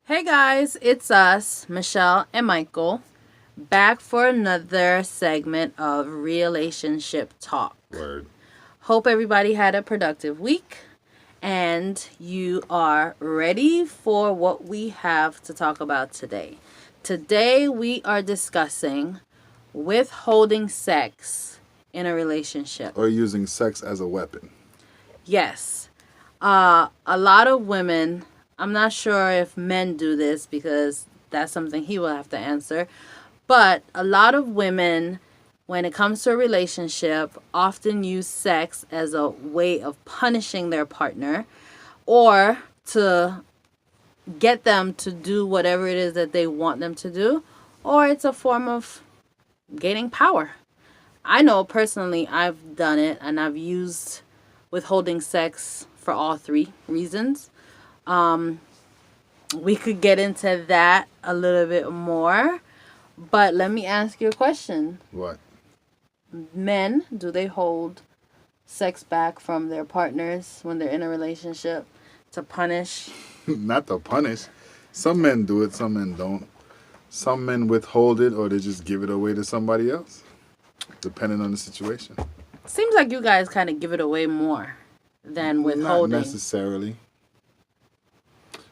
Hey guys, it's us, Michelle and Michael, back for another segment of Relationship Talk. Word. Hope everybody had a productive week and you are ready for what we have to talk about today. Today we are discussing withholding sex in a relationship. Or using sex as a weapon. Yes. A lot of women, I'm not sure if men do this because that's something he will have to answer, but a lot of women, when it comes to a relationship, often use sex as a way of punishing their partner or to get them to do whatever it is that they want them to do, or it's a form of gaining power. I know personally I've done it and I've used withholding sex for all three reasons. We could get into that a little bit more, but let me ask you a question. What? Men, do they hold sex back from their partners when they're in a relationship to punish? Not to punish. Some men do it, some men don't. Some men withhold it or they just give it away to somebody else, depending on the situation. Seems like you guys kind of give it away more than withholding. Not necessarily.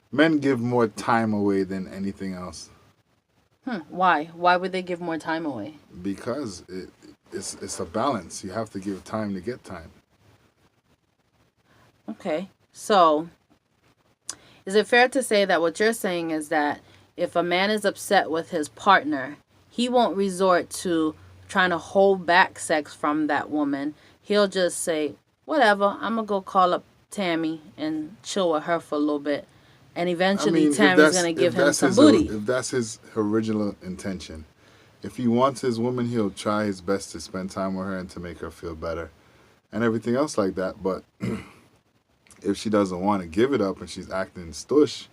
Men give more time away than anything else. Why? Why would they give more time away? Because it's a balance. You have to give time to get time. Okay. So, is it fair to say that what you're saying is that if a man is upset with his partner, he won't resort to trying to hold back sex from that woman? He'll just say, whatever, I'm going to go call up Tammy and chill with her for a little bit. And eventually Tammy's going to give him some booty. If that's his original intention. If he wants his woman, he'll try his best to spend time with her and to make her feel better. And everything else like that. But if she doesn't want to give it up and she's acting stush,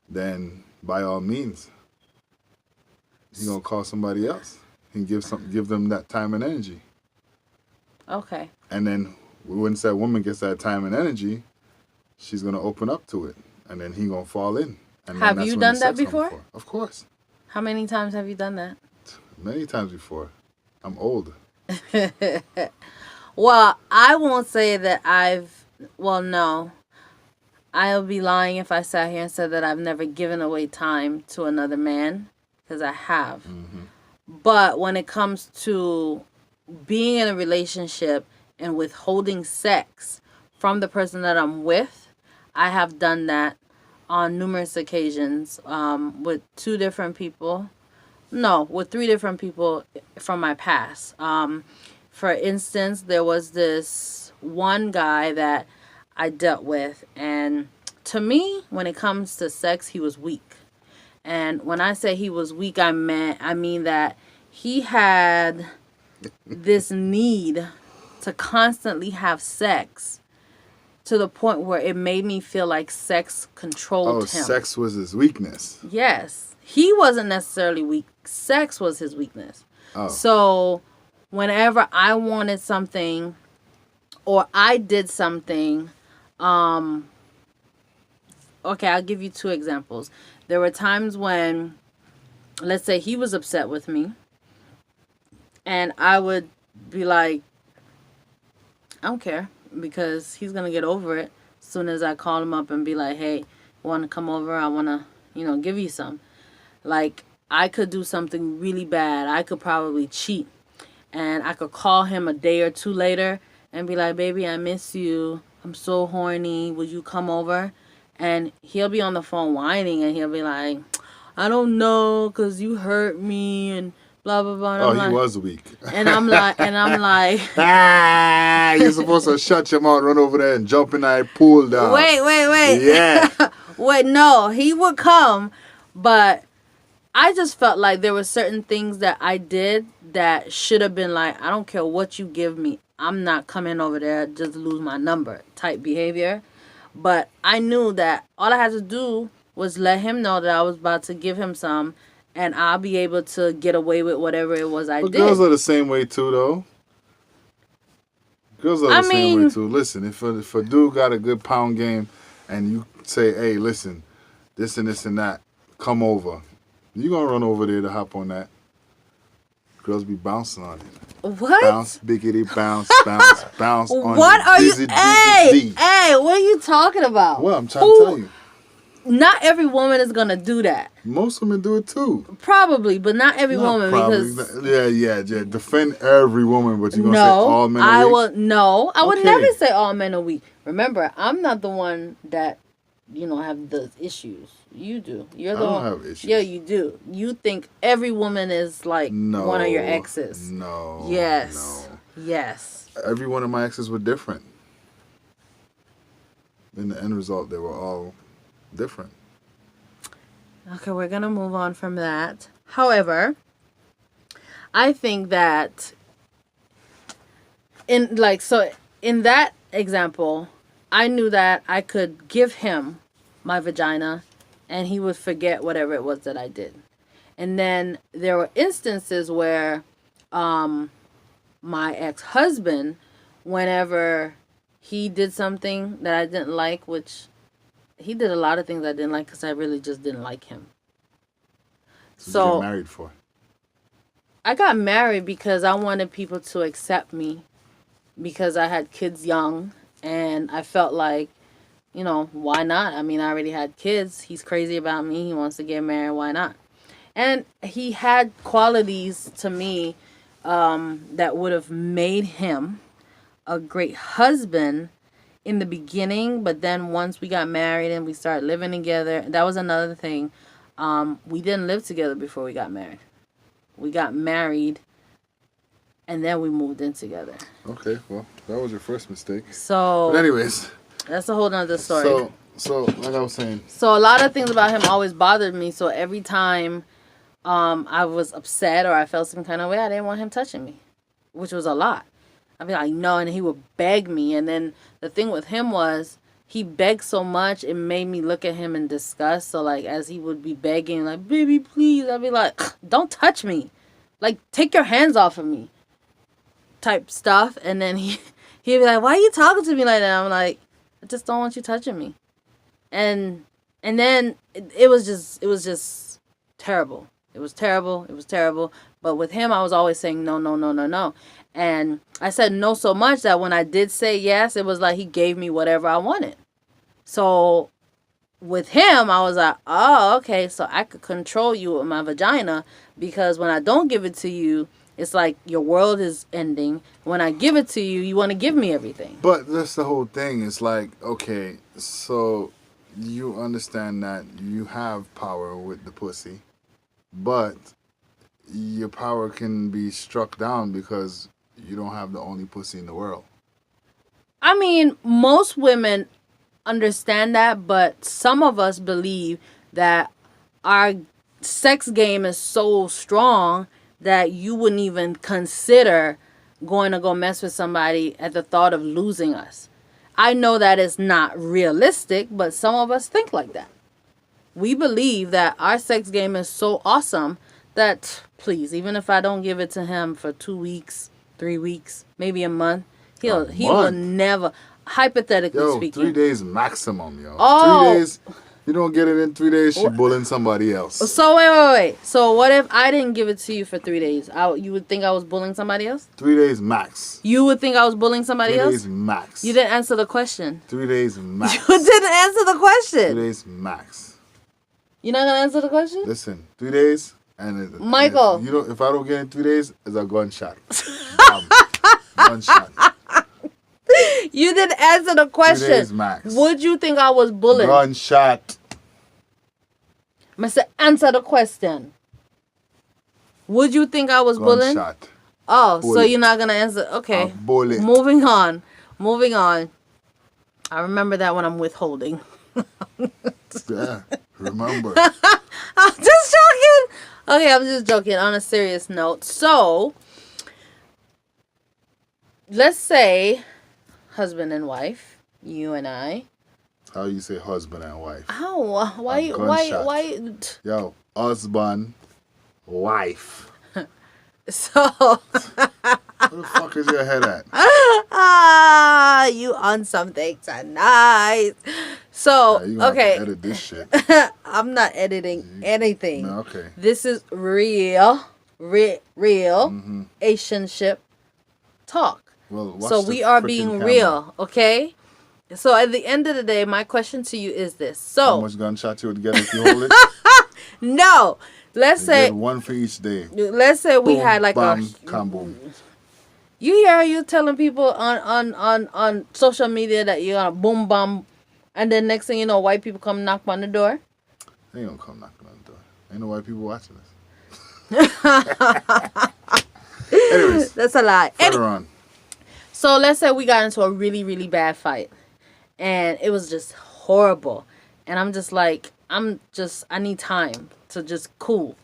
then by all means, he's going to call somebody else and give them that time and energy. Okay. And then once that woman gets that time and energy, she's going to open up to it. And then he going to fall in. And have you done that before? Of course. How many times have you done that? Many times before. I'm old. Well, I won't say that no. I'll be lying if I sat here and said that I've never given away time to another man, because I have. Mm-hmm. But when it comes to being in a relationship and withholding sex from the person that I'm with, I have done that on numerous occasions with two different people. No, with three different people from my past. For instance, there was this one guy that I dealt with, and to me, when it comes to sex, he was weak. And when I say he was weak, I mean that he had this need to constantly have sex to the point where it made me feel like sex controlled him. Sex was his weakness. Yes. He wasn't necessarily weak. Sex was his weakness. Oh. So whenever I wanted something or I did something, okay, I'll give you two examples. There were times when, let's say he was upset with me, and I would be like, I don't care, because he's going to get over it as soon as I call him up and be like, hey, want to come over? I want to, give you some. Like, I could do something really bad. I could probably cheat. And I could call him a day or two later and be like, baby, I miss you. I'm so horny. Would you come over? And he'll be on the phone whining and he'll be like, I don't know, because you hurt me and blah, blah, blah. And he was weak. And I'm like, you're supposed to shut your mouth, run over there and jump in that pool down. Wait. Yeah. Wait, no, he would come, but I just felt like there were certain things that I did that should have been like, I don't care what you give me. I'm not coming over there just to lose my number type behavior. But I knew that all I had to do was let him know that I was about to give him some, and I'll be able to get away with whatever it was I did. Girls are the same way too, though. Girls are the same way too. Listen, if a dude got a good pound game and you say, hey, listen, this and this and that, come over. You gonna run over there to hop on that. Girls be bouncing on it. What? Bounce, biggity, bounce, bounce, bounce on What it. are you? Dizzy, Hey, dizzy, dee. hey, what are you talking about? Well, I'm trying to tell you. Not every woman is gonna do that. Most women do it too. Probably, but not every Not woman probably. because Yeah. Defend every woman, but you gonna say all men are weak? I would Okay. never say all men are weak. Remember, I'm not the one that have the issues. You do. You're the I don't one. have issues. Yeah, you do. You think every woman is like No. one of your exes. No. Yes. No. Yes. Every one of my exes were different. In the end result, they were all different. Okay, we're gonna move on from that. However, I think that in that example, I knew that I could give him my vagina and he would forget whatever it was that I did. And then there were instances where my ex-husband, whenever he did something that I didn't like, which he did a lot of things I didn't like because I really just didn't like him. So you get married for? I got married because I wanted people to accept me because I had kids young and I felt like, why not? I mean, I already had kids. He's crazy about me. He wants to get married. Why not? And he had qualities to me that would have made him a great husband in the beginning. But then once we got married and we started living together, that was another thing. We didn't live together before we got married. We got married and then we moved in together. Okay, well, that was your first mistake. So, but anyways, that's a whole nother story. So like I was saying. So a lot of things about him always bothered me. So every time I was upset or I felt some kind of way, I didn't want him touching me, which was a lot. I'd be like, no, and he would beg me. And then the thing with him was he begged so much, it made me look at him in disgust. So, like, as he would be begging, like, baby, please, I'd be like, don't touch me. Like, take your hands off of me type stuff. And then he'd be like, why are you talking to me like that? I'm like, I just don't want you touching me. And then it was just terrible. It was terrible. But with him, I was always saying no, no, no, no, no. And I said no so much that when I did say yes, it was like he gave me whatever I wanted. So with him, I was like, oh, okay, so I could control you with my vagina because when I don't give it to you, it's like your world is ending. When I give it to you, you want to give me everything. But that's the whole thing. It's like, okay, so you understand that you have power with the pussy, but your power can be struck down because you don't have the only pussy in the world. I mean, most women understand that, but some of us believe that our sex game is so strong that you wouldn't even consider going to go mess with somebody at the thought of losing us. I know that it's not realistic, but some of us think like that. We believe that our sex game is so awesome that, please, even if I don't give it to him for 2 weeks, 3 weeks, maybe a month, he will never, hypothetically speaking. 3 days maximum, yo. Oh. 3 days, you don't get it in 3 days, she bullying somebody else. So wait. So what if I didn't give it to you for 3 days? You would think I was bullying somebody else? 3 days max. You would think I was bullying somebody 3 else? days max. You didn't answer the question. 3 days max. You didn't answer the question. 3 days max. You're not gonna answer the question? Listen, 3 days and Michael. If I don't get it in 3 days, it's a gunshot. Gunshot. You didn't answer the question. 3 days max. Would you think I was bullying? Gunshot. Mister, answer the question. Would you think I was bullying? Gunshot. Oh, so Bullet. you're not gonna answer? Okay. A bullet. Moving on. I remember that when I'm withholding. Yeah, remember. I'm just joking. Okay, I'm just joking. On a serious note, so let's say husband and wife, you and I. How you say husband and wife? Oh, why? Yo, husband, wife. So Where the fuck is your head at? You on something tonight. So, You gonna have to okay. edit this shit. I'm not editing anything. No, okay. This is real Mm-hmm. Asian ship talk. Well, watch So the we are freaking being camera. real, okay? So at the end of the day, my question to you is this. How So, much gunshot you would get if you hold it? no. Let's You say get one for each day. we Boom, had like bam, a combo. You hear you telling people on social media that you're gonna boom bam, and then next thing you know, white people come knock on the door. They ain't gonna come knocking on the door. Ain't no white people watching this. Anyways, That's a lie. further on. So let's say we got into a really, really bad fight. And it was just horrible. And I'm just like, I need time to just cool.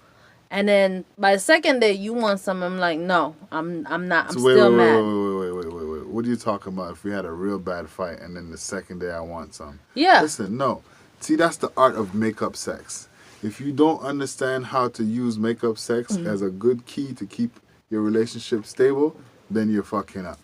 And then by the second day, you want some. I'm like, no, I'm not. I'm still mad. Wait. What are you talking about if we had a real bad fight and then the second day I want some? Yeah. Listen, no. See, that's the art of makeup sex. If you don't understand how to use makeup sex as a good key to keep your relationship stable, then you're fucking up.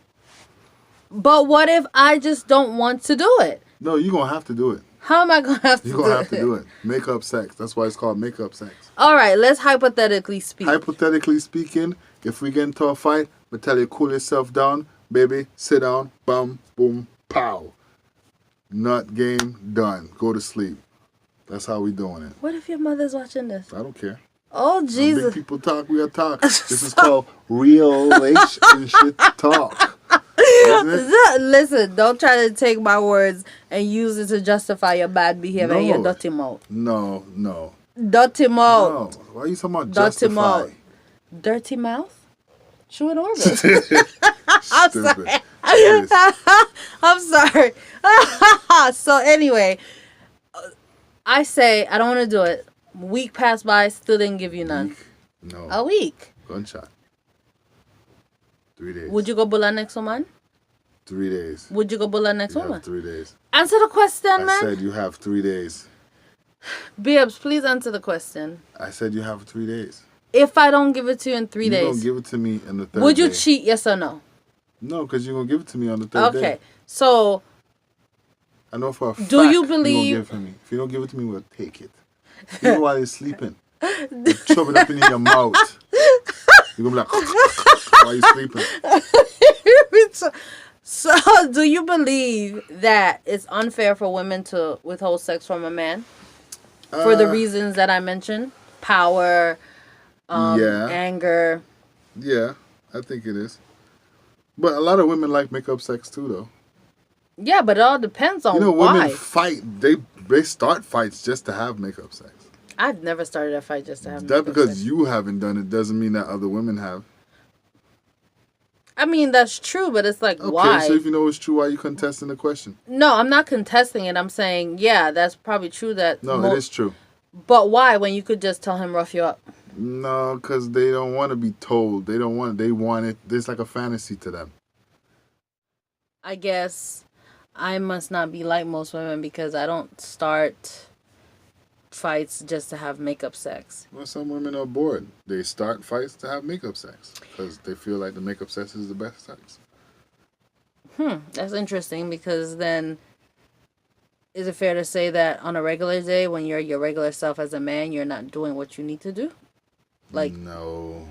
But what if I just don't want to do it? No, you're going to have to do it. How am I going to have to You're do going it? to have to do it. Makeup sex. That's why it's called makeup sex. All right, let's hypothetically speak. Hypothetically speaking, if we get into a fight, we tell you cool yourself down, baby, sit down, bam, boom, pow. Nut game, done. Go to sleep. That's how we doing it. What if your mother's watching this? I don't care. Oh, When Jesus. big people talk, we'll talk. This is called real relationship talk. Isn't it? Listen, don't try to take my words and use it to justify your bad behavior and your No. dirty mouth. No. Dirty mouth. No. Why are you talking about Dirty justify? mouth. Dirty mouth? Show it over. I'm sorry. Stupid. I'm sorry. So anyway, I say I don't want to do it. Week passed by, still didn't give you none. No. A week. Gunshot. 3 days. Would you go bulla next woman? 3 days. Would you go bulla next You woman? have 3 days. Answer the question, I man. said you have 3 days. Bibbs, please answer the question. I said you have 3 days. If I don't give it to you in 3 You're days, going to give it to me in the third would you day. cheat? Yes or no? No, because you're going to give it to me on the third day. Okay. So, I know for a fact Do you you're believe- going to give it to me. If you don't give it to me, we'll take it. Even while you're sleeping. You chop it up in your mouth. You're going to be like, while you're sleeping. so do you believe that it's unfair for women to withhold sex from a man for the reasons that I mentioned? Power, Yeah. anger. Yeah, I think it is. But a lot of women like makeup sex too, though. Yeah, but it all depends on You know, why. women fight. They start fights just to have makeup sex. I've never started a fight just to have That makeup because sex. you haven't done it doesn't mean that other women have. I mean, that's true, but it's like, Okay, why? so if you know it's true, why are you contesting the question? No, I'm not contesting it. I'm saying, yeah, that's probably true that... No, it is true. But why when you could just tell him rough you up? No, because they don't want to be told. They don't want. They want it. It's like a fantasy to them. I guess I must not be like most women because I don't start fights just to have makeup sex. Well, some women are bored. They start fights to have makeup sex because they feel like the makeup sex is the best sex. That's interesting because then is it fair to say that on a regular day when you're your regular self as a man, you're not doing what you need to do? Like, no.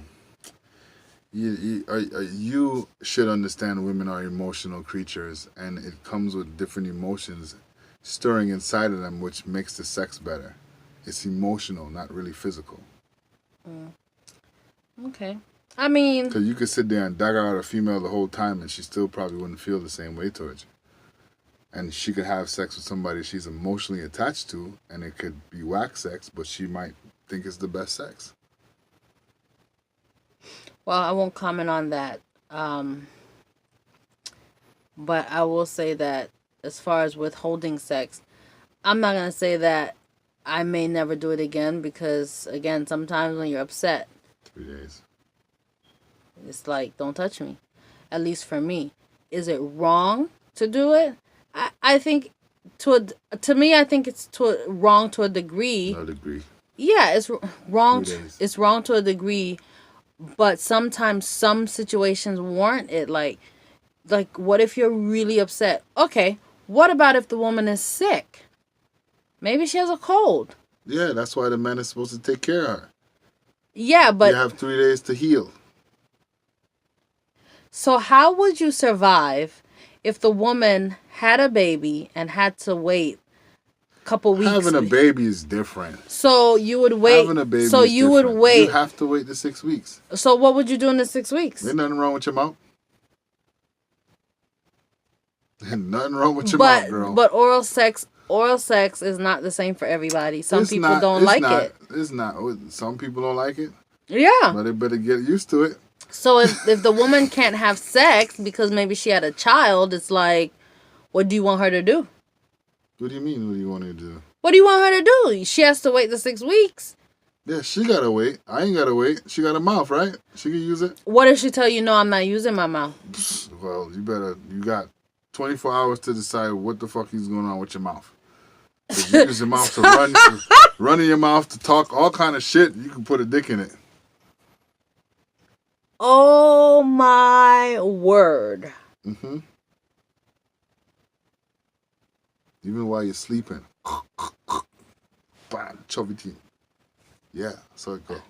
You should understand women are emotional creatures and it comes with different emotions stirring inside of them, which makes the sex better. It's emotional, not really physical. okay. I mean, Because you could sit there and dagger out a female the whole time and she still probably wouldn't feel the same way towards you. And she could have sex with somebody she's emotionally attached to and it could be whack sex, but she might think it's the best sex. well, I won't comment on that. But I will say that as far as withholding sex, I'm not going to say that I may never do it again because, again, sometimes when you're upset, 3 days. it's like, don't touch me. At least for me. Is it wrong to do it? I think to me, I think it's wrong to a degree. No degree. Yeah, it's wrong. 3 days. It's wrong to a degree But sometimes some situations warrant it. Like what if you're really upset? Okay, what about if the woman is sick? Maybe she has a cold. Yeah, that's why the man is supposed to take care of her. Yeah, You but have 3 days to heal. so how would you survive if the woman had a baby and had to wait a couple weeks? Having a baby is different. So you would wait. Having a baby so is you different. would wait. You have to wait the 6 weeks. So what would you do in the 6 weeks? Ain't nothing wrong with your mouth. Ain't nothing wrong with your mouth, girl. But oral sex is not the same for everybody. Some people don't like it. It's not. Some people don't like it. Yeah. But they better get used to it. So if the woman can't have sex because maybe she had a child, it's like, what do you want her to do? What do you mean? What do you want her to do? What do you want her to do? She has to wait the 6 weeks. Yeah, she gotta wait. I ain't gotta wait. She got a mouth, right? She can use it. What if she tell you, no, I'm not using my mouth? Well, you got 24 hours to decide what the fuck is going on with your mouth. If you use your mouth to run in your mouth to talk all kind of shit, you can put a dick in it. Oh my word. Mm-hmm. Even while you're sleeping. Bam, chubby. Yeah, so it go.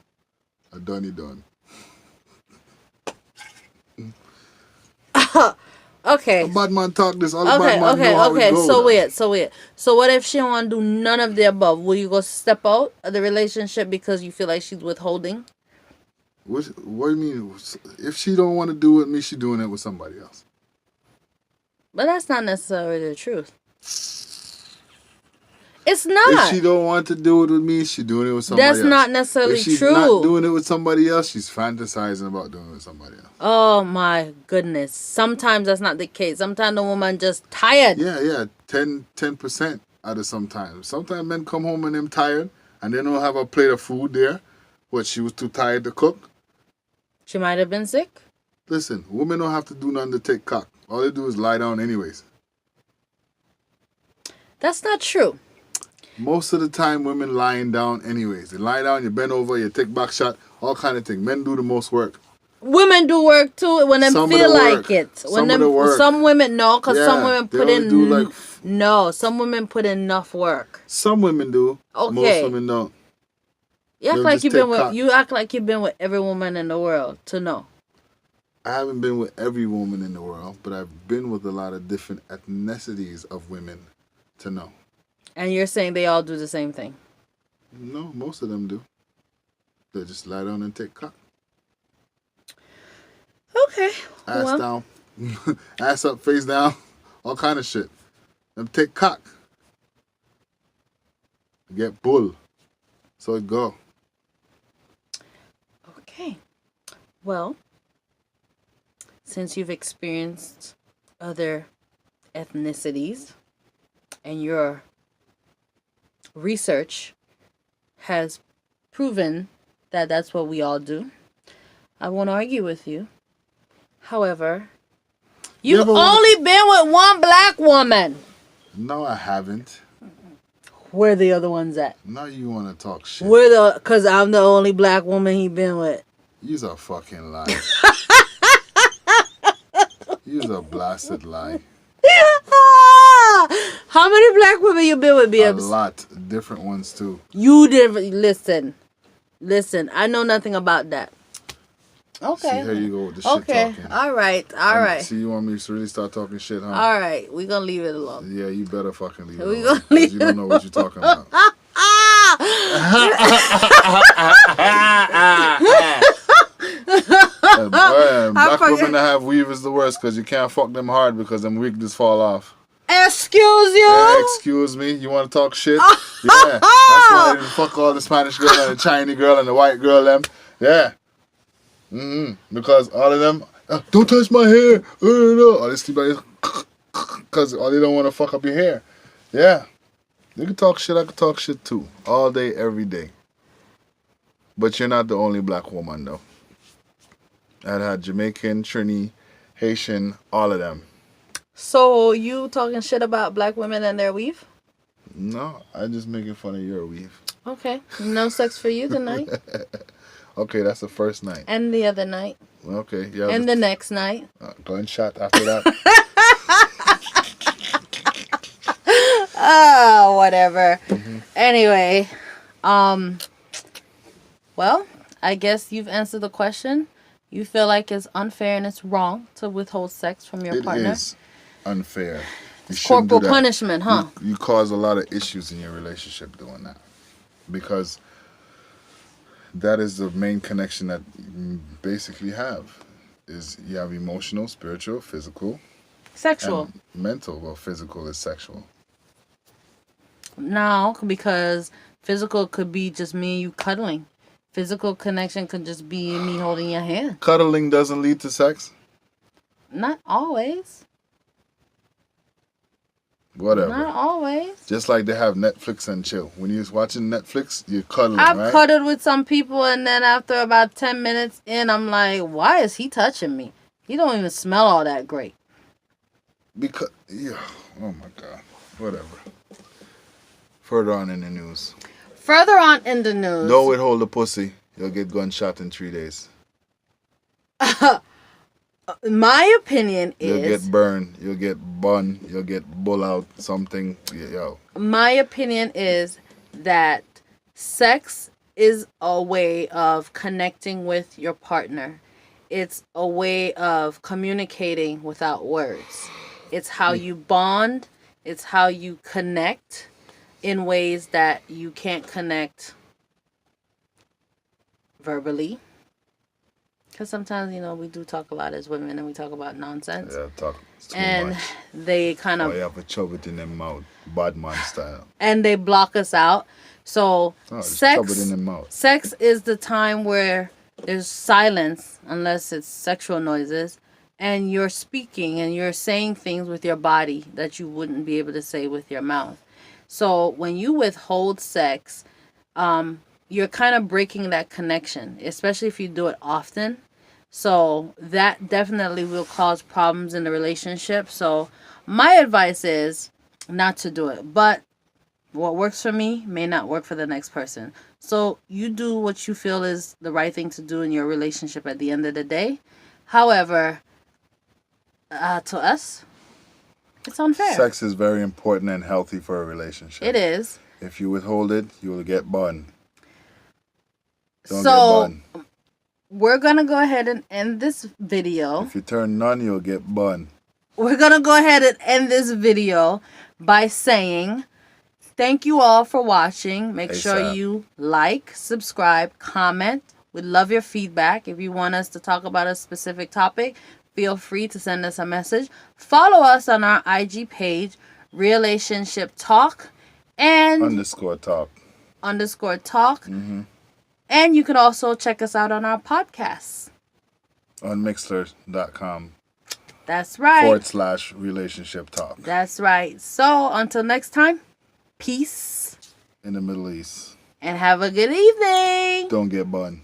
A done. Okay. A bad man talk this. All Okay, bad man know how it go. so weird. So what if she don't want to do none of the above? Will you go step out of the relationship because you feel like she's withholding? What do you mean? If she don't want to do it with me, she doing it with somebody else. But that's not necessarily the truth. It's not. If she don't want to do it with me, she doing it with somebody else. That's not necessarily if she's true. not doing it with somebody else, she's fantasizing about doing it with somebody else. Oh my goodness. Sometimes that's not the case. Sometimes the woman just tired. Yeah. 10% out of sometimes. Sometimes men come home and them tired and they don't have a plate of food there. What, she was too tired to cook? She might have been sick. Listen, women don't have to do nothing to take cock. All they do is lie down anyways. That's not true. Most of the time, women lying down anyways. They lie down, you bend over, you take back shot, all kind of things. Men do the most work. Women do work too when they feel like it. When some women no, because some women put in some women put in enough work. Some women do. Okay. Most women don't. You act like you've been with every woman in the world to know. I haven't been with every woman in the world, but I've been with a lot of different ethnicities of women to know. And you're saying they all do the same thing? No, most of them do. They just lie down and take cock. Okay. Ass down. Ass up, face down. All kind of shit. Them take cock. Get bull. So it go. Okay. Well, since you've experienced other ethnicities and your research has proven that that's what we all do, I won't argue with you. However, you've only been with one black woman. No, I haven't. Where the other ones at? Now you want to talk shit. Because I'm the only black woman he been with. You's a fucking lie. You's a blasted lie. How many black women you been with, Bibbs? A lot. Different ones, too. You didn't... Listen. I know nothing about that. Okay. See, here you go with the shit talking. All right. See, you want me to really start talking shit, huh? All right. We're going to leave it alone. Yeah, you better fucking leave it alone. You don't know what you're talking about. Black women that have weave is the worst because you can't fuck them hard because them wig just fall off. Excuse you? Yeah, excuse me? You want to talk shit? Yeah. That's why you fuck all the Spanish girl and the Chinese girl and the white girl them. Yeah. Because all of them, don't touch my hair. All they sleep like because all they don't want to fuck up your hair. Yeah. You can talk shit, I can talk shit too. All day, every day. But you're not the only black woman though. I had Jamaican, Trini, Haitian, all of them. So you talking shit about black women and their weave? No, I just making fun of your weave. Okay. No sex for you tonight? Okay, that's the first night. And the other night. Okay, yeah. And the next night. Gunshot after that. Oh, whatever. Mm-hmm. Anyway, well, I guess you've answered the question. You feel like it's unfair and it's wrong to withhold sex from your partner. It is unfair. It's corporal punishment, huh? You cause a lot of issues in your relationship doing that. Because that is the main connection that you basically have. Is you have emotional, spiritual, physical, Sexual. and mental. Well, physical is sexual. No, because physical could be just me and you cuddling. Physical connection could just be me holding your hand. Cuddling doesn't lead to sex? Not always. Whatever. Not always. Just like they have Netflix and chill. When you're watching Netflix, you're cuddling, I've right? cuddled with some people, and then after about 10 minutes in, I'm like, why is he touching me? He don't even smell all that great. Because, yeah, oh my God. Whatever. Further on in the news. Further on in the news. Don't withhold the pussy. You'll get gunshot in 3 days. My opinion You'll is... get burned. You'll get bun. You'll get bull out. Something. Yo. My opinion is that sex is a way of connecting with your partner. It's a way of communicating without words. It's how you bond. It's how you connect in ways that you can't connect verbally. Because sometimes, we do talk a lot as women and we talk about nonsense. Yeah, talk too and much. They kind of... Oh, you have to shove it in their mouth. Bad man style. And they block us out. So, Just shove it in their mouth. sex is the time where there's silence, unless it's sexual noises, and you're speaking and you're saying things with your body that you wouldn't be able to say with your mouth. So, when you withhold sex, you're kind of breaking that connection, especially if you do it often. So that definitely will cause problems in the relationship. So my advice is not to do it. But what works for me may not work for the next person. So you do what you feel is the right thing to do in your relationship at the end of the day. However, to us, it's unfair. Sex is very important and healthy for a relationship. It is. If you withhold it, you will get bun. Don't So, get bun. We're going to go ahead and end this video. If you turn none, you'll get bun. We're going to go ahead and end this video by saying thank you all for watching. Make sure you like, subscribe, comment. We'd love your feedback. If you want us to talk about a specific topic, feel free to send us a message. Follow us on our IG page, Relationship Talk and _talk. _talk. And you can also check us out on our podcasts. On Mixler.com. That's right. /relationship talk. That's right. So until next time, peace. In the Middle East. And have a good evening. Don't get bun.